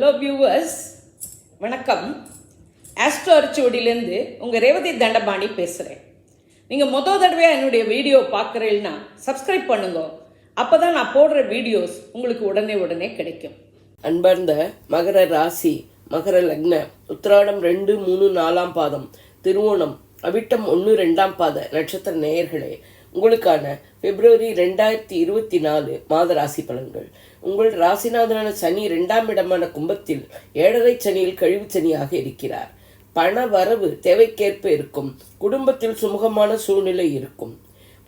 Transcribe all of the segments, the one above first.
Hello viewers, வணக்கம். Astro அரிச்சுவடியிலேருந்து உங்கள் ரேவதி தண்டபாணி பேசுகிறேன். நீங்கள் தடவையாக என்னுடைய வீடியோ பார்க்குறீங்கன்னா சப்ஸ்கிரைப் பண்ணுங்க. அப்போ தான் நான் போடுற வீடியோஸ் உங்களுக்கு உடனே கிடைக்கும். அன்பார்ந்த மகர ராசி, மகர லக்ன, உத்திராடம் 2, 3, 4 பாதம், திருவோணம், அவிட்டம் 1, 2 பாத நட்சத்திர நேயர்களே, உங்களுக்கான பிப்ரவரி 2024 மாத ராசி பலன்கள். உங்கள் ராசிநாதனான சனி 2ஆம் இடமான கும்பத்தில் 7.5 சனியில் கழிவு சனியாக இருக்கிறார். பண வரவு தேவைக்கேற்ப இருக்கும். குடும்பத்தில் சுமூகமான சூழ்நிலை இருக்கும்.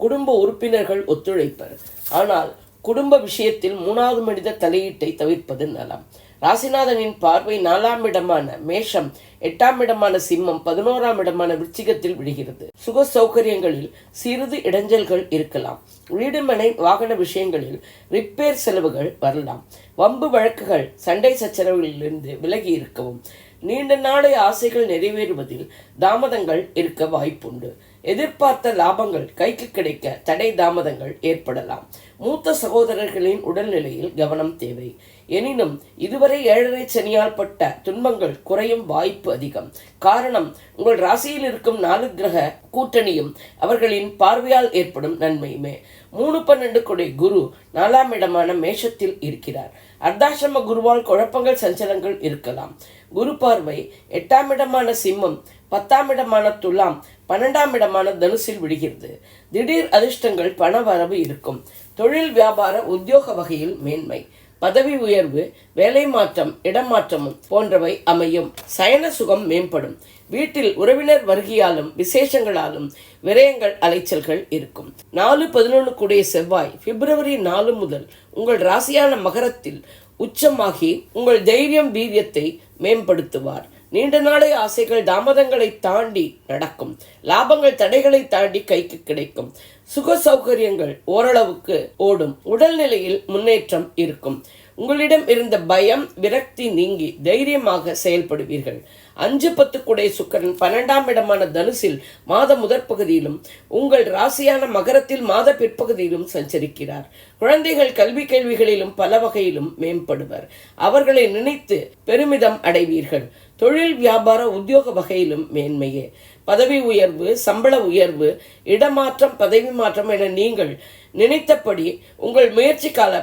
குடும்ப உறுப்பினர்கள் ஒத்துழைப்பர். ஆனால் குடும்ப விஷயத்தில் 3வது மனித தலையீட்டை தவிர்ப்பது நலம். ராசிநாதனின் பார்வை 4ஆம் இடமான மேஷம், 8ஆம் இடமான சிம்மம், 11ஆம் இடமான விருச்சிகத்தில் விழுகிறது. சுக சௌகரியங்களில் சிறிது இடைஞ்சல்கள் இருக்கலாம். வீடு மனை வாகன விஷயங்களில் ரிப்பேர் செலவுகள் வரலாம். வம்பு வழக்குகள், சண்டை சச்சரவுகளிலிருந்து விலகி இருக்கவும். நீண்ட நாளை ஆசைகள் நிறைவேறுவதில் தாமதங்கள் இருக்க வாய்ப்புண்டு. எதிர்பார்த்த லாபங்கள் கைக்கு கிடைக்க தடை தாமதங்கள் ஏற்படலாம். மூத்த சகோதரர்களின் உடல்நிலையில் கவனம் தேவை. எனினும் இதுவரை 7.5 சனியால் பட்ட துன்பங்கள் குறையும் வாய்ப்பு அதிகம். காரணம், உங்கள் ராசியில் இருக்கும் 4 கிரக கூட்டணியும் அவர்களின் பார்வையால் ஏற்படும் நன்மையுமே. 3-12 கொடை குரு 4ஆம் இடமான மேஷத்தில் இருக்கிறார். அர்த்தாசிரம குருவால் குழப்பங்கள் சஞ்சலங்கள் இருக்கலாம். குரு பார்வை 8ஆம் இடமான சிம்மம், 10ஆம் இடமான துலாம், 12ஆம் இடமான தனுசில் விடுகிறது. திடீர் அதிர்ஷ்டங்கள், பண வரவு இருக்கும். தொழில் வியாபார உத்தியோக வகையில் மேன்மை, பதவி உயர்வு, வேலை மாற்றம், இடமாற்றமும் போன்றவை அமையும். சயன சுகம் மேம்படும். வீட்டில் உறவினர் வருகையாலும் விசேஷங்களாலும் விரயங்கள் அலைச்சல்கள் இருக்கும். 4-11 கூடிய செவ்வாய் பிப்ரவரி 4 முதல் உங்கள் ராசியான மகரத்தில் உச்சமாகி உங்கள் தைரியம் வீரியத்தை மேம்படுத்துவார். நீண்ட நாளை ஆசைகள் தாமதங்களை தாண்டி நடக்கும். லாபங்கள் தடைகளை தாண்டி கைக்கு கிடைக்கும். சுக சௌகரியங்கள் ஓரளவுக்கு ஓடும். உடல்நிலையில் முன்னேற்றம் இருக்கும். உங்களிடம் இருந்த பயம், விரக்தி நீங்கி தைரியமாக செயல்படுவீர்கள். 5-10 கூடைய சுக்கிரன் 12ஆம் இடமான தனுசில் மாத முதற்பகுதியிலும் உங்கள் ராசியான மகரத்தில் மாத பிற்பகுதியிலும் சஞ்சரிக்கிறார். குழந்தைகள் கல்வி கேள்விகளிலும் பல வகையிலும் மேம்படுவர். அவர்களை நினைத்து பெருமிதம் அடைவீர்கள். தொழில் வியாபார உத்தியோக வகையிலும் மேன்மையே. பதவி உயர்வு, சம்பள உயர்வு, இடமாற்றம், பதவி மாற்றம் என நீங்கள் நினைத்தபடி உங்கள் முயற்சி கால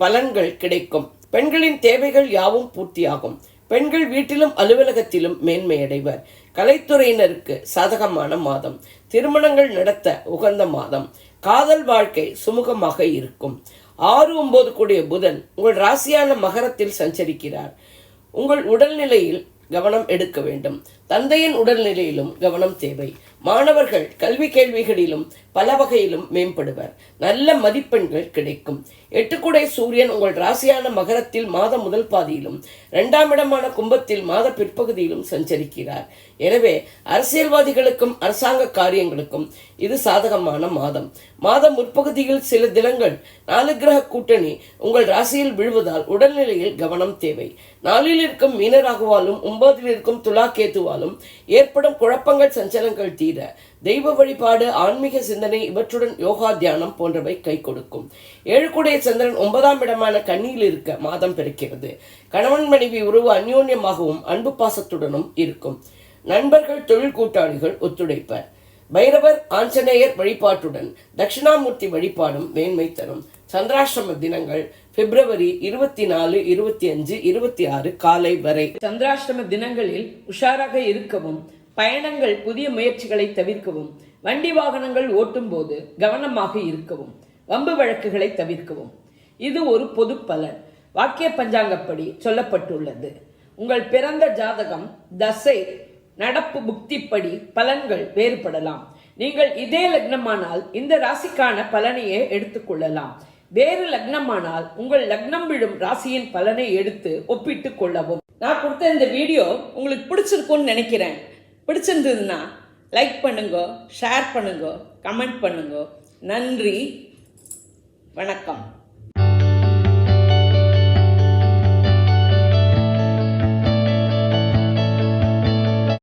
பலன்கள் கிடைக்கும். பெண்களின் தேவைகள் யாவும் பூர்த்தியாகும். பெண்கள் வீட்டிலும் அலுவலகத்திலும் மேன்மையடைவர். கலைத்துறையினருக்கு சாதகமான மாதம். திருமணங்கள் நடத்த உகந்த மாதம். காதல் வாழ்க்கை சுமூகமாக இருக்கும். 6-9 கூடிய புதன் உங்கள் ராசியான மகரத்தில் சஞ்சரிக்கிறார். உங்கள் உடல்நிலையில் கவனம் எடுக்க வேண்டும். தந்தையின் உடல்நிலையிலும் கவனம் தேவை. மாணவர்கள் கல்வி கேள்விகளிலும் பல வகையிலும் மேம்படுவர். நல்ல மதிப்பெண்கள் கிடைக்கும். 8 கூடை சூரியன் உங்கள் ராசியான மகரத்தில் மாத முதல் பாதியிலும் 2ஆம் இடமான கும்பத்தில் மாத பிற்பகுதியிலும் சஞ்சரிக்கிறார். எனவே அரசியல்வாதிகளுக்கும் அரசாங்க காரியங்களுக்கும் இது சாதகமான மாதம். மாத முற்பகுதியில் சில தினங்கள் 4 கிரக கூட்டணி உங்கள் ராசியில் விழுவதால் உடல்நிலையில் கவனம் தேவை. 4இல் இருக்கும் மீனராகுவாலும் 9இல் இருக்கும் துலா கேத்துவாலும் ஏற்படும் குழப்பங்கள் சஞ்சலங்கள் தீர தெய்வ வழிபாடு, ஆன்மீக சிந்தனை, இவற்றுடன் யோகா, தியானம் போன்றவை கை கொடுக்கும். 7 கூடைய சந்திரன் 9ஆம் இடமான கன்னியில் இருக்க மாதம் பிறக்கிறது. கணவன் மனைவி உறவு அந்யோன்யமாகவும் அன்பு பாசத்துடனும் இருக்கும். நண்பர்கள், தொழில் கூட்டாளிகள் ஒத்துழைப்பர். பைரவர், ஆஞ்சநேயர் வழிபாட்டுடன் தட்சிணாமூர்த்தி வழிபாடும் மேன்மை தரும். சந்திராஷ்டம தினங்கள் பிப்ரவரி 24, 25, 26 காலை வரை. சந்திராஷ்டம தினங்களில் உஷாராக இருக்கவும், பயணங்கள், புதிய முயற்சிகளை தவிர்க்கவும், வண்டி வாகனங்கள் ஓட்டும் போது கவனமாக இருக்கவும், வம்பு வழக்குகளை தவிர்க்கவும். இது ஒரு பொது பலன். வாக்கிய பஞ்சாங்கப்படி சொல்லப்பட்டுள்ளது. உங்கள் பிறந்த ஜாதகம், தசை, நடப்பு புக்திப்படி பலன்கள் வேறுபடலாம். நீங்கள் இதே லக்னமானால் இந்த ராசிக்கான பலனையே எடுத்துக்கொள்ளலாம். வேறு லக்னமானால் உங்கள் லக்னம் விழும் ராசியின் பலனை எடுத்து ஒப்பிட்டு கொள்ளவும். நான் கொடுத்த இந்த வீடியோ உங்களுக்கு பிடிச்சிருக்கும்னு நினைக்கிறேன். பிடிச்சிருந்ததுன்னா லைக் பண்ணுங்க, ஷேர் பண்ணுங்க, கமெண்ட் பண்ணுங்க. நன்றி, வணக்கம்.